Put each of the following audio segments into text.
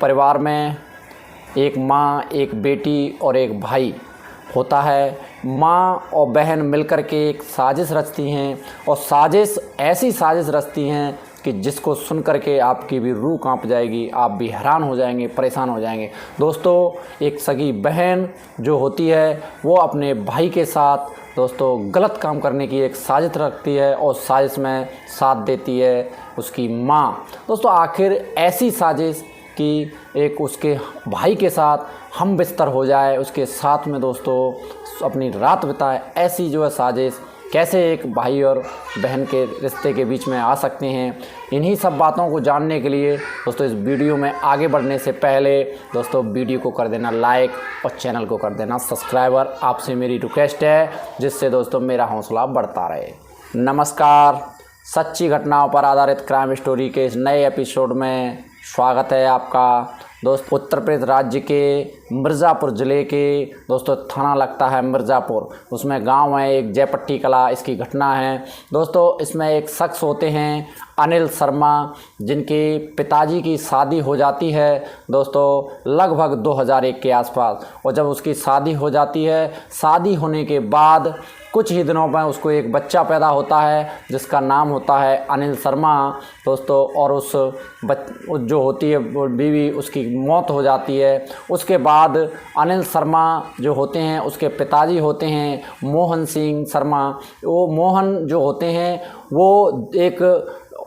परिवार में एक माँ, एक बेटी और एक भाई होता है। माँ और बहन मिलकर के एक साजिश रचती हैं और साजिश ऐसी साजिश रचती हैं कि जिसको सुन कर के आपकी भी रूह कांप जाएगी, आप भी हैरान हो जाएंगे, परेशान हो जाएंगे। दोस्तों, एक सगी बहन जो होती है वो अपने भाई के साथ दोस्तों गलत काम करने की एक साजिश रखती है और साजिश में साथ देती है उसकी माँ। दोस्तों, आखिर ऐसी साजिश कि एक उसके भाई के साथ हम बिस्तर हो जाए, उसके साथ में दोस्तों अपनी रात बिताए, ऐसी जो है साजिश कैसे एक भाई और बहन के रिश्ते के बीच में आ सकते हैं। इन्हीं सब बातों को जानने के लिए दोस्तों इस वीडियो में आगे बढ़ने से पहले दोस्तों वीडियो को कर देना लाइक और चैनल को कर देना सब्सक्राइबर। आपसे मेरी रिक्वेस्ट है जिससे दोस्तों मेरा हौसला बढ़ता रहे। नमस्कार, सच्ची घटनाओं पर आधारित क्राइम स्टोरी के इस नए एपिसोड में स्वागत है आपका। दोस्त, उत्तर प्रदेश राज्य के मिर्ज़ापुर ज़िले के दोस्तों थाना लगता है मिर्ज़ापुर, उसमें गांव है एक जयपट्टी कला, इसकी घटना है। दोस्तों, इसमें एक शख्स होते हैं अनिल शर्मा, जिनके पिताजी की शादी हो जाती है दोस्तों लगभग 2001 के आसपास। और जब उसकी शादी हो जाती है, शादी होने के बाद कुछ ही दिनों में उसको एक बच्चा पैदा होता है जिसका नाम होता है अनिल शर्मा दोस्तों। और उस जो होती है वो बीवी, उसकी मौत हो जाती है। उसके बाद अनिल शर्मा जो होते हैं, उसके पिताजी होते हैं मोहन सिंह शर्मा। वो मोहन जो होते हैं वो एक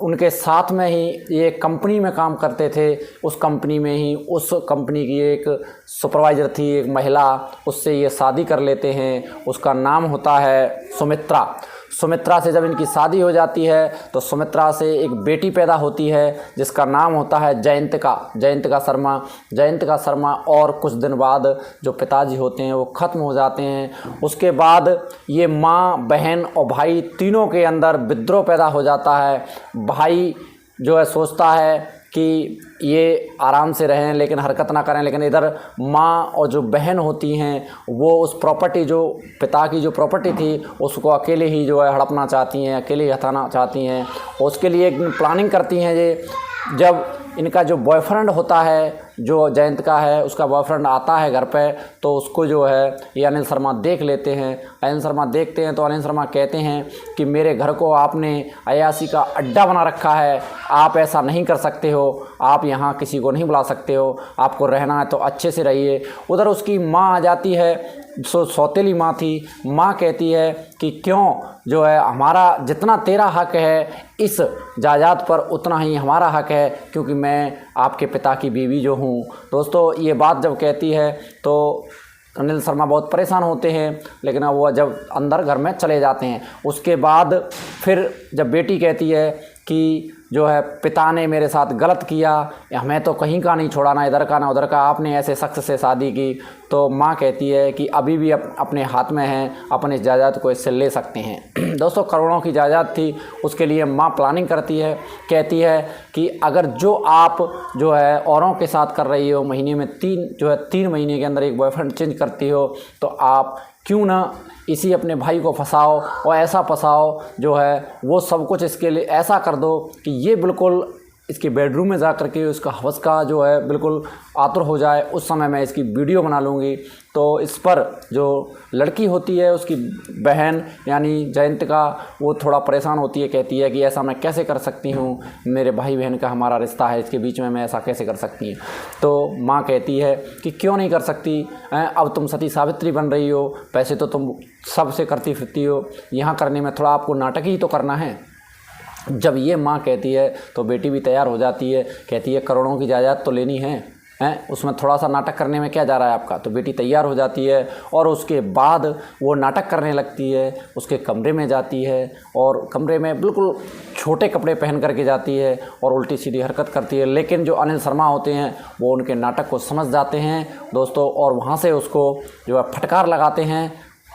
उनके साथ में ही एक कंपनी में काम करते थे। उस कंपनी में ही उस कंपनी की एक सुपरवाइज़र थी, एक महिला, उससे ये शादी कर लेते हैं। उसका नाम होता है सुमित्रा। सुमित्रा से जब इनकी शादी हो जाती है तो सुमित्रा से एक बेटी पैदा होती है जिसका नाम होता है जयंतिका शर्मा। और कुछ दिन बाद जो पिताजी होते हैं वो ख़त्म हो जाते हैं। उसके बाद ये माँ, बहन और भाई तीनों के अंदर विद्रोह पैदा हो जाता है। भाई जो है सोचता है कि ये आराम से रहें लेकिन हरकत ना करें, लेकिन इधर माँ और जो बहन होती हैं वो उस प्रॉपर्टी, जो पिता की जो प्रॉपर्टी थी, उसको अकेले ही जो है हड़पना चाहती हैं, अकेले ही हथाना चाहती हैं। उसके लिए एक प्लानिंग करती हैं। ये जब इनका जो बॉयफ्रेंड होता है, जो जयंत का है, उसका बॉयफ्रेंड आता है घर पे, तो उसको जो है ये अनिल शर्मा देख लेते हैं। अनिल शर्मा देखते हैं तो अनिल शर्मा कहते हैं कि मेरे घर को आपने अय्याशी का अड्डा बना रखा है, आप ऐसा नहीं कर सकते हो, आप यहाँ किसी को नहीं बुला सकते हो, आपको रहना है तो अच्छे से रहिए। उधर उसकी माँ आ जाती है, सौतेली माँ थी। माँ कहती है कि क्यों, जो है हमारा जितना तेरा हक है इस जायदाद पर उतना ही हमारा हक है, क्योंकि मैं आपके पिता की बीवी जो हूँ। दोस्तों, ये बात जब कहती है तो अनिल शर्मा बहुत परेशान होते हैं, लेकिन अब वो जब अंदर घर में चले जाते हैं। उसके बाद फिर जब बेटी कहती है कि जो है पिता ने मेरे साथ गलत किया, हमें तो कहीं का नहीं छोड़ा, ना इधर का ना उधर का, आपने ऐसे शख्स से शादी की। तो माँ कहती है कि अभी भी अपने हाथ में है, अपने जायदाद को इससे ले सकते हैं। दोस्तों, करोड़ों की जायदाद थी। उसके लिए माँ प्लानिंग करती है, कहती है कि अगर जो आप जो है औरों के साथ कर रही हो, महीने में 3 महीने के अंदर एक बॉयफ्रेंड चेंज करती हो, तो आप क्यों ना इसी अपने भाई को फंसाओ और ऐसा फंसाओ जो है वो सब कुछ इसके लिए ऐसा कर दो कि ये बिल्कुल इसके बेडरूम में जा कर के उसका हवस का जो है बिल्कुल आतुर हो जाए। उस समय मैं इसकी वीडियो बना लूँगी। तो इस पर जो लड़की होती है, उसकी बहन यानी जयंतिका, वो थोड़ा परेशान होती है, कहती है कि ऐसा मैं कैसे कर सकती हूँ, मेरे भाई बहन का हमारा रिश्ता है, इसके बीच में मैं ऐसा कैसे कर सकती हूँ। तो माँ कहती है कि क्यों नहीं कर सकती, अब तुम सती सावित्री बन रही हो, वैसे तो तुम सबसे करती फिरती हो, यहाँ करने में थोड़ा आपको नाटक ही तो करना है। जब ये माँ कहती है तो बेटी भी तैयार हो जाती है, कहती है करोड़ों की जायदाद तो लेनी है, उसमें थोड़ा सा नाटक करने में क्या जा रहा है आपका। तो बेटी तैयार हो जाती है और उसके बाद वो नाटक करने लगती है। उसके कमरे में जाती है और कमरे में बिल्कुल छोटे कपड़े पहन करके जाती है और उल्टी सीधी हरकत करती है। लेकिन जो अनिल शर्मा होते हैं वो उनके नाटक को समझ जाते हैं दोस्तों, और वहाँ से उसको जो है फटकार लगाते हैं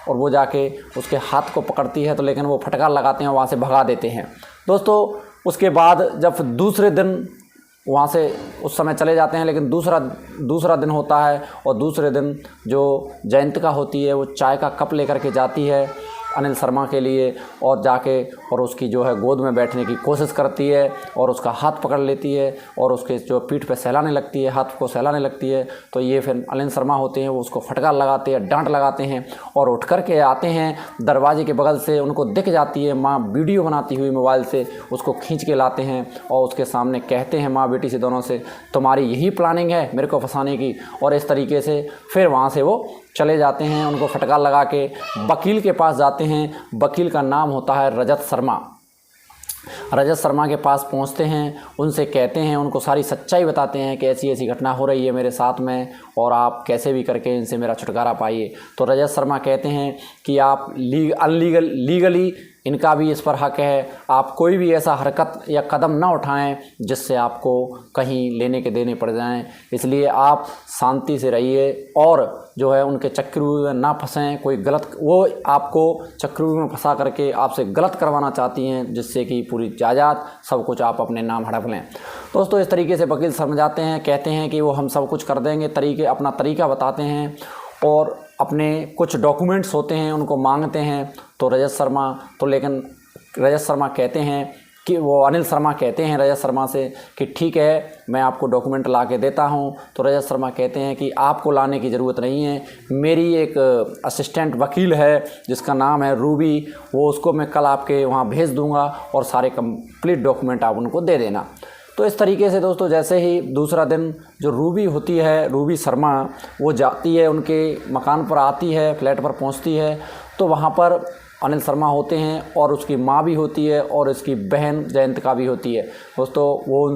और वो जाके उसके हाथ को पकड़ती है, तो लेकिन वो फटकार लगाते हैं और वहाँ से भगा देते हैं। दोस्तों, उसके बाद जब दूसरे दिन वहाँ से उस समय चले जाते हैं, लेकिन दूसरा दिन होता है और दूसरे दिन जो जयंतिका होती है वो चाय का कप लेकर के जाती है अनिल शर्मा के लिए और जाके और उसकी जो है गोद में बैठने की कोशिश करती है और उसका हाथ पकड़ लेती है और उसके जो पीठ पे सहलाने लगती है, हाथ को सहलाने लगती है। तो ये फिर अनिल शर्मा होते हैं, वो उसको फटकार लगाते हैं, डांट लगाते हैं और उठ कर के आते हैं दरवाजे के बगल से। उनको दिख जाती है माँ वीडियो बनाती हुई मोबाइल से, उसको खींच के लाते हैं और उसके सामने कहते हैं माँ बेटी से दोनों से, तुम्हारी यही प्लानिंग है मेरे को फंसाने की। और इस तरीके से फिर वहाँ से वो चले जाते हैं। उनको फटकार लगा के वकील के पास जाते हैं। वकील का नाम होता है रजत शर्मा। रजत शर्मा के पास पहुंचते हैं, उनसे कहते हैं, उनको सारी सच्चाई बताते हैं कि ऐसी ऐसी घटना हो रही है मेरे साथ में और आप कैसे भी करके इनसे मेरा छुटकारा पाइए। तो रजत शर्मा कहते हैं कि आप लीगली इनका भी इस पर हक है, आप कोई भी ऐसा हरकत या कदम ना उठाएं जिससे आपको कहीं लेने के देने पड़ जाएं, इसलिए आप शांति से रहिए और जो है उनके चक्रव्यूह में ना फंसें। कोई गलत, वो आपको चक्रव्यूह में फंसा करके आपसे गलत करवाना चाहती हैं जिससे कि पूरी जायदाद सब कुछ आप अपने नाम हड़प लें। दोस्तों इस तरीके से वकील समझाते हैं, कहते हैं कि वो हम सब कुछ कर देंगे, अपना तरीका बताते हैं और अपने कुछ डॉक्यूमेंट्स होते हैं उनको मांगते हैं। तो रजत शर्मा कहते हैं कि वो अनिल शर्मा कहते हैं रजत शर्मा से कि ठीक है मैं आपको डॉक्यूमेंट ला के देता हूं। तो रजत शर्मा कहते हैं कि आपको लाने की ज़रूरत नहीं है, मेरी एक असिस्टेंट वकील है जिसका नाम है रूबी, वो उसको मैं कल आपके वहाँ भेज दूँगा और सारे कंप्लीट डॉक्यूमेंट आप उनको दे देना। तो इस तरीके से दोस्तों जैसे ही दूसरा दिन जो रूबी होती है, रूबी शर्मा, वो जाती है उनके मकान पर, आती है, फ्लैट पर पहुंचती है। तो वहां पर अनिल शर्मा होते हैं और उसकी माँ भी होती है और उसकी बहन जयंतिका भी होती है। दोस्तों वो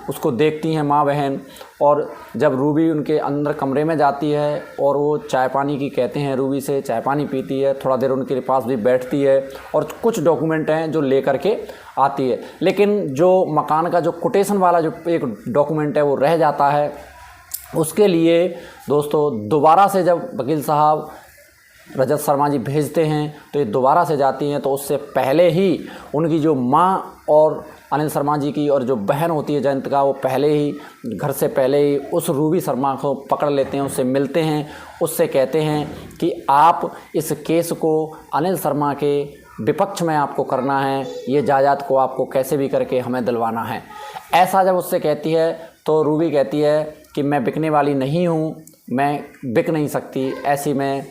उसको देखती हैं माँ बहन, और जब रूबी उनके अंदर कमरे में जाती है और वो चाय पानी की कहते हैं रूबी से, चाय पानी पीती है, थोड़ा देर उनके पास भी बैठती है और कुछ डॉक्यूमेंट हैं जो ले करके आती है। लेकिन जो मकान का जो कोटेशन वाला जो एक डॉक्यूमेंट है वो रह जाता है। उसके लिए दोस्तों दोबारा से जब वकील साहब रजत शर्मा जी भेजते हैं तो ये दोबारा से जाती हैं। तो उससे पहले ही उनकी जो माँ और अनिल शर्मा जी की और जो बहन होती है जयंतिका, वो पहले ही घर से पहले ही उस रूबी शर्मा को पकड़ लेते हैं, उससे मिलते हैं, उससे कहते हैं कि आप इस केस को अनिल शर्मा के विपक्ष में आपको करना है, ये जायदाद को आपको कैसे भी करके हमें दिलवाना है। ऐसा जब उससे कहती है तो रूबी कहती है कि मैं बिकने वाली नहीं हूँ, मैं बिक नहीं सकती, ऐसी मैं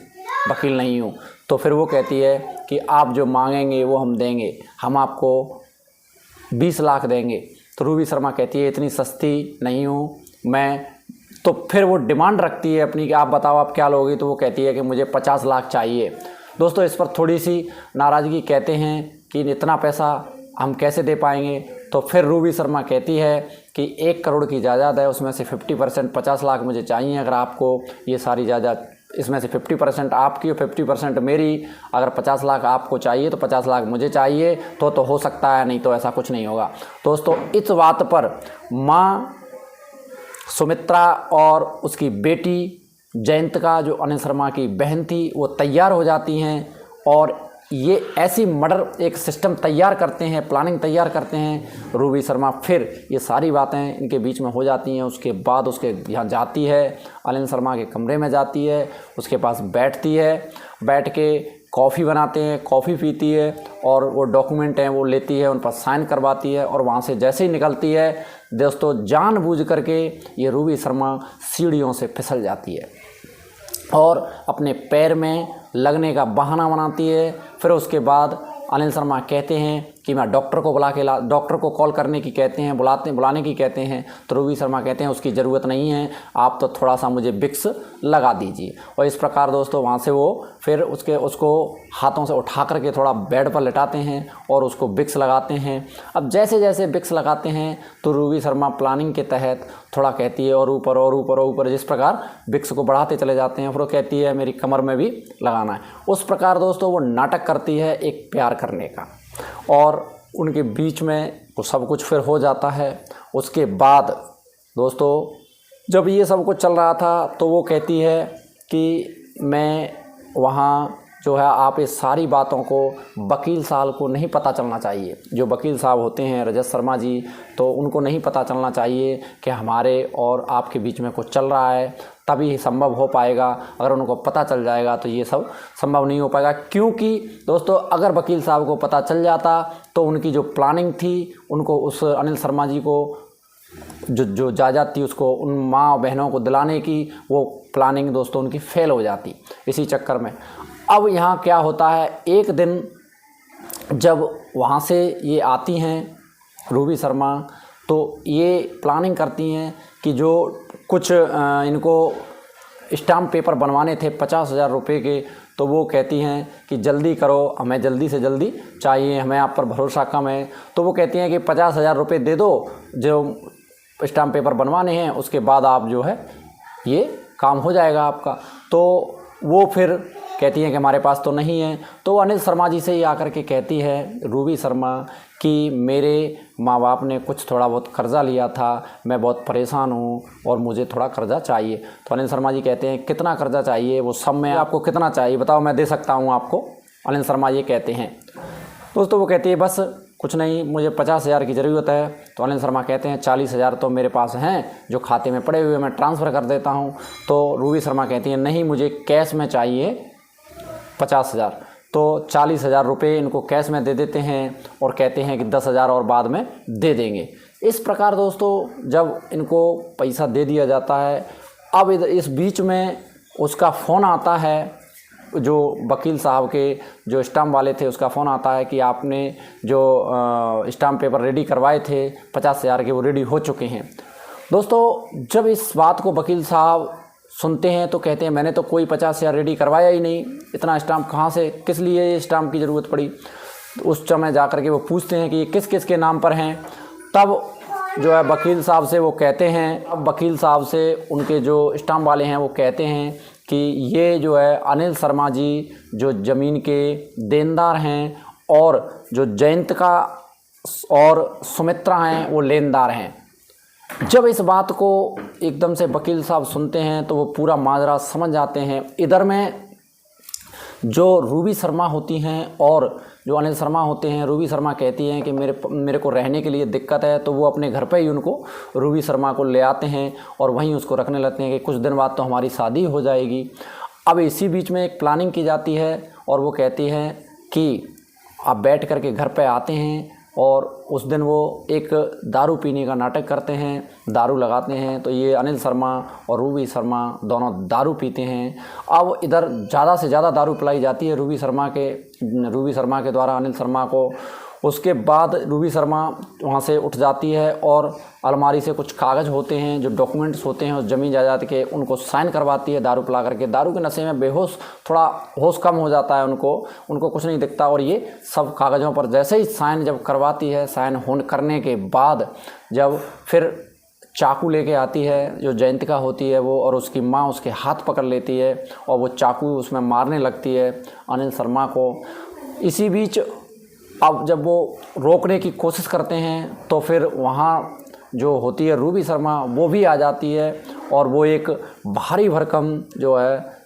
वकील नहीं हूँ। तो फिर वो कहती है कि आप जो मांगेंगे वो हम देंगे, हम आपको 20 लाख देंगे। तो रूबी शर्मा कहती है इतनी सस्ती नहीं हूँ मैं। तो फिर वो डिमांड रखती है अपनी कि आप बताओ आप क्या लोगे। तो वो कहती है कि मुझे 50 लाख चाहिए। दोस्तों इस पर थोड़ी सी नाराज़गी, कहते हैं कि इतना पैसा हम कैसे दे पाएंगे। तो फिर रूबी शर्मा कहती है कि 1 करोड़ की जायदाद है, उसमें से 50% 50 लाख मुझे चाहिए। अगर आपको ये सारी जायदाद, इसमें से 50% आपकी और 50% मेरी, अगर 50 लाख आपको चाहिए तो 50 लाख मुझे चाहिए, तो हो सकता है, नहीं तो ऐसा कुछ नहीं होगा। दोस्तों इस बात पर माँ सुमित्रा और उसकी बेटी जयंतिका, जो अनिल शर्मा की बहन थी, वो तैयार हो जाती हैं और ये ऐसी मर्डर एक सिस्टम तैयार करते हैं, प्लानिंग तैयार करते हैं। रूबी शर्मा फिर ये सारी बातें इनके बीच में हो जाती हैं। उसके बाद उसके यहाँ जाती है, अनिल शर्मा के कमरे में जाती है, उसके पास बैठती है, बैठ के कॉफ़ी बनाते हैं, कॉफ़ी पीती है और वो डॉक्यूमेंट हैं वो लेती है, उन पर साइन करवाती है और वहाँ से जैसे ही निकलती है दोस्तों जानबूझ करके ये रूबी शर्मा सीढ़ियों से फिसल जाती है और अपने पैर में लगने का बहाना बनाती है। फिर उसके बाद अनिल शर्मा कहते हैं कि मैं डॉक्टर को डॉक्टर को कॉल करने की कहते हैं, बुलाने की कहते हैं। तो रूबी शर्मा कहते हैं उसकी ज़रूरत नहीं है, आप तो थोड़ा सा मुझे विक्स लगा दीजिए। और इस प्रकार दोस्तों वहाँ से वो फिर उसको हाथों से उठा करके थोड़ा बेड पर लेटाते हैं और उसको विक्स लगाते हैं। अब जैसे जैसे विक्स लगाते हैं तो रूबी शर्मा प्लानिंग के तहत थोड़ा कहती है और ऊपर और ऊपर और ऊपर, जिस प्रकार विक्स को बढ़ाते चले जाते हैं। फिर वो कहती है मेरी कमर में भी लगाना है। उस प्रकार दोस्तों वो नाटक करती है एक प्यार करने का और उनके बीच में वो सब कुछ फिर हो जाता है। उसके बाद दोस्तों जब ये सब कुछ चल रहा था तो वो कहती है कि मैं वहाँ जो है आप इस सारी बातों को वकील साहब को नहीं पता चलना चाहिए। जो वकील साहब होते हैं रजत शर्मा जी, तो उनको नहीं पता चलना चाहिए कि हमारे और आपके बीच में कुछ चल रहा है, तभी संभव हो पाएगा। अगर उनको पता चल जाएगा तो ये सब संभव नहीं हो पाएगा, क्योंकि दोस्तों अगर वकील साहब को पता चल जाता तो उनकी जो प्लानिंग थी, उनको उस अनिल शर्मा जी को जो इजाज़त थी उसको उन माँ बहनों को दिलाने की, वो प्लानिंग दोस्तों उनकी फेल हो जाती इसी चक्कर में। अब यहाँ क्या होता है, एक दिन जब वहाँ से ये आती हैं रूबी शर्मा, तो ये प्लानिंग करती हैं कि जो कुछ इनको स्टाम्प पेपर बनवाने थे 50,000 रुपये के, तो वो कहती हैं कि जल्दी करो, हमें जल्दी से जल्दी चाहिए, हमें आप पर भरोसा कम है। तो वो कहती हैं कि 50,000 रुपये दे दो जो स्टाम्प पेपर बनवाने हैं, उसके बाद आप जो है ये काम हो जाएगा आपका। तो वो फिर कहती हैं कि हमारे पास तो नहीं है। तो अनिल शर्मा जी से ही आकर के कहती है रूबी शर्मा कि मेरे माँ बाप ने कुछ थोड़ा बहुत कर्ज़ा लिया था, मैं बहुत परेशान हूँ और मुझे थोड़ा कर्ज़ा चाहिए। तो अनिल शर्मा जी कहते हैं कितना कर्ज़ा चाहिए, वो सब में आपको कितना चाहिए बताओ, मैं दे सकता हूँ आपको। अनिल शर्मा ये कहते हैं। दोस्तों वो कहती है बस कुछ नहीं, मुझे 50,000 की ज़रूरत है। तो अनिल शर्मा कहते हैं 40,000 तो मेरे पास हैं जो खाते में पड़े हुए, मैं ट्रांसफ़र कर देता हूँ। तो रूबी शर्मा कहती हैं नहीं, मुझे कैश में चाहिए 50,000। तो 40,000 रुपये इनको कैश में दे देते हैं और कहते हैं कि 10,000 और बाद में दे देंगे। इस प्रकार दोस्तों जब इनको पैसा दे दिया जाता है, अब इस बीच में उसका फ़ोन आता है, जो वकील साहब के जो स्टाम्प वाले थे उसका फ़ोन आता है कि आपने जो स्टाम्प पेपर रेडी करवाए थे 50,000 के, वो रेडी हो चुके हैं। दोस्तों जब इस बात को वकील साहब सुनते हैं तो कहते हैं मैंने तो कोई 50,000 रेडी करवाया ही नहीं, इतना स्टाम्प कहाँ से, किस लिए ये स्टाम्प की ज़रूरत पड़ी। तो उस समय जा कर के वो पूछते हैं कि ये किस किस के नाम पर हैं। तब जो है वकील साहब से वो कहते हैं, अब वकील साहब से उनके जो स्टाम्प वाले हैं वो कहते हैं कि ये जो है अनिल शर्मा जी जो ज़मीन के देनदार हैं और जो जयंतिका और सुमित्रा हैं वो लेनदार हैं। जब इस बात को एकदम से वकील साहब सुनते हैं तो वो पूरा माजरा समझ जाते हैं। इधर में जो रूबी शर्मा होती हैं और जो अनिल शर्मा होते हैं, रूबी शर्मा कहती हैं कि मेरे को रहने के लिए दिक्कत है, तो वो अपने घर पे ही उनको रूबी शर्मा को ले आते हैं और वहीं उसको रखने लगते हैं कि कुछ दिन बाद तो हमारी शादी हो जाएगी। अब इसी बीच में एक प्लानिंग की जाती है और वो कहती हैं कि आप बैठ कर के घर पे आते हैं और उस दिन वो एक दारू पीने का नाटक करते हैं, दारू लगाते हैं। तो ये अनिल शर्मा और रूबी शर्मा दोनों दारू पीते हैं। अब इधर ज़्यादा से ज़्यादा दारू पिलाई जाती है रूबी शर्मा के द्वारा अनिल शर्मा को। उसके बाद रूबी शर्मा वहाँ से उठ जाती है और अलमारी से कुछ कागज़ होते हैं, जो डॉक्यूमेंट्स होते हैं उस ज़मीन जायदाद के, उनको साइन करवाती है दारू पिला करके। दारू के नशे में बेहोश, थोड़ा होश कम हो जाता है उनको कुछ नहीं दिखता। और ये सब कागज़ों पर जैसे ही साइन जब करवाती है, साइन करने के बाद जब फिर चाकू लेके आती है जो जयंतिका होती है वो, और उसकी माँ उसके हाथ पकड़ लेती है और वो चाकू उसमें मारने लगती है अनिल शर्मा को। इसी बीच अब जब वो रोकने की कोशिश करते हैं तो फिर वहाँ जो होती है रूबी शर्मा वो भी आ जाती है और वो एक भारी भरकम जो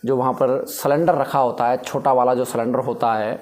वहाँ पर सिलेंडर रखा होता है, छोटा वाला जो सिलेंडर होता है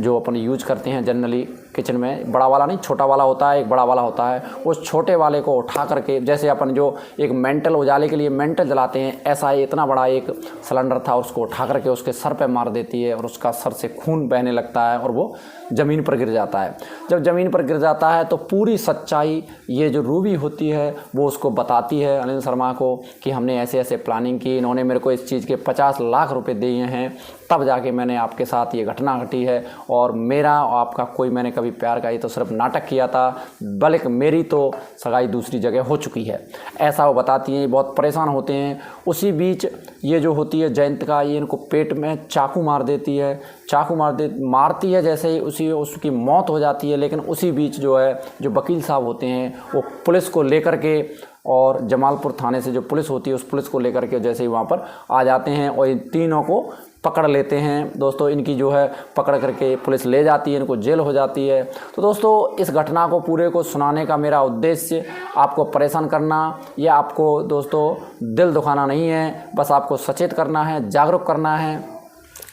जो अपन यूज करते हैं जनरली किचन में, बड़ा वाला नहीं छोटा वाला होता है, एक बड़ा वाला होता है, उस छोटे वाले को उठा करके, जैसे अपन जो एक मेंटल उजाले के लिए मेंटल जलाते हैं, ऐसा इतना बड़ा एक सिलेंडर था, उसको उठा करके उसके सर पे मार देती है और उसका सर से खून बहने लगता है और वो ज़मीन पर गिर जाता है। जब ज़मीन पर गिर जाता है तो पूरी सच्चाई ये जो रूबी होती है वो उसको बताती है अनिल शर्मा को कि हमने ऐसे ऐसे प्लानिंग की, इन्होंने मेरे को इस चीज़ के 50 लाख रुपए दिए हैं, तब जाके मैंने आपके साथ ये घटना घटी है। और मेरा आपका कोई मैंने कभी प्यार का ये तो सिर्फ नाटक किया था, बल्कि मेरी तो सगाई दूसरी जगह हो चुकी है, ऐसा वो बताती हैं। बहुत परेशान होते हैं। उसी बीच ये जो होती है जयंतिका, ये इनको पेट में चाकू मार देती है, मारती है जैसे ही उसकी मौत हो जाती है। लेकिन उसी बीच जो वकील साहब होते हैं वो पुलिस को लेकर के, और जमालपुर थाने से जो पुलिस होती है उस पुलिस को लेकर के जैसे ही वहाँ पर आ जाते हैं और इन तीनों को पकड़ लेते हैं। दोस्तों इनकी जो है पकड़ करके पुलिस ले जाती है, इनको जेल हो जाती है। तो दोस्तों इस घटना को पूरे को सुनाने का मेरा उद्देश्य आपको परेशान करना या आपको दोस्तों दिल दुखाना नहीं है, बस आपको सचेत करना है, जागरूक करना है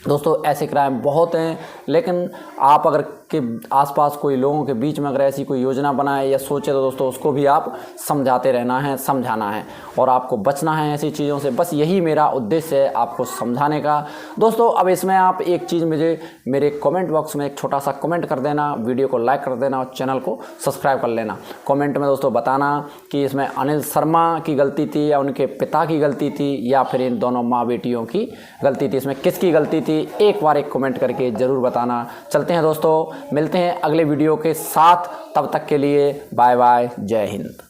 दोस्तों ऐसे क्राइम बहुत हैं, लेकिन आप अगर के आसपास कोई लोगों के बीच में अगर ऐसी कोई योजना बनाए या सोचे तो दोस्तों उसको भी आप समझाते रहना है, समझाना है और आपको बचना है ऐसी चीज़ों से। बस यही मेरा उद्देश्य है, आपको समझाने का। दोस्तों अब इसमें आप एक चीज़ मुझे मेरे कमेंट बॉक्स में एक छोटा सा कमेंट कर देना, वीडियो को लाइक कर देना और चैनल को सब्सक्राइब कर लेना। कमेंट में दोस्तों बताना कि इसमें अनिल शर्मा की गलती थी या उनके पिता की गलती थी या फिर इन दोनों माँ बेटियों की गलती थी, इसमें किसकी गलती थी, एक बार एक कमेंट करके ज़रूर बताना। चलते हैं दोस्तों, मिलते हैं अगले वीडियो के साथ, तब तक के लिए बाय बाय, जय हिंद।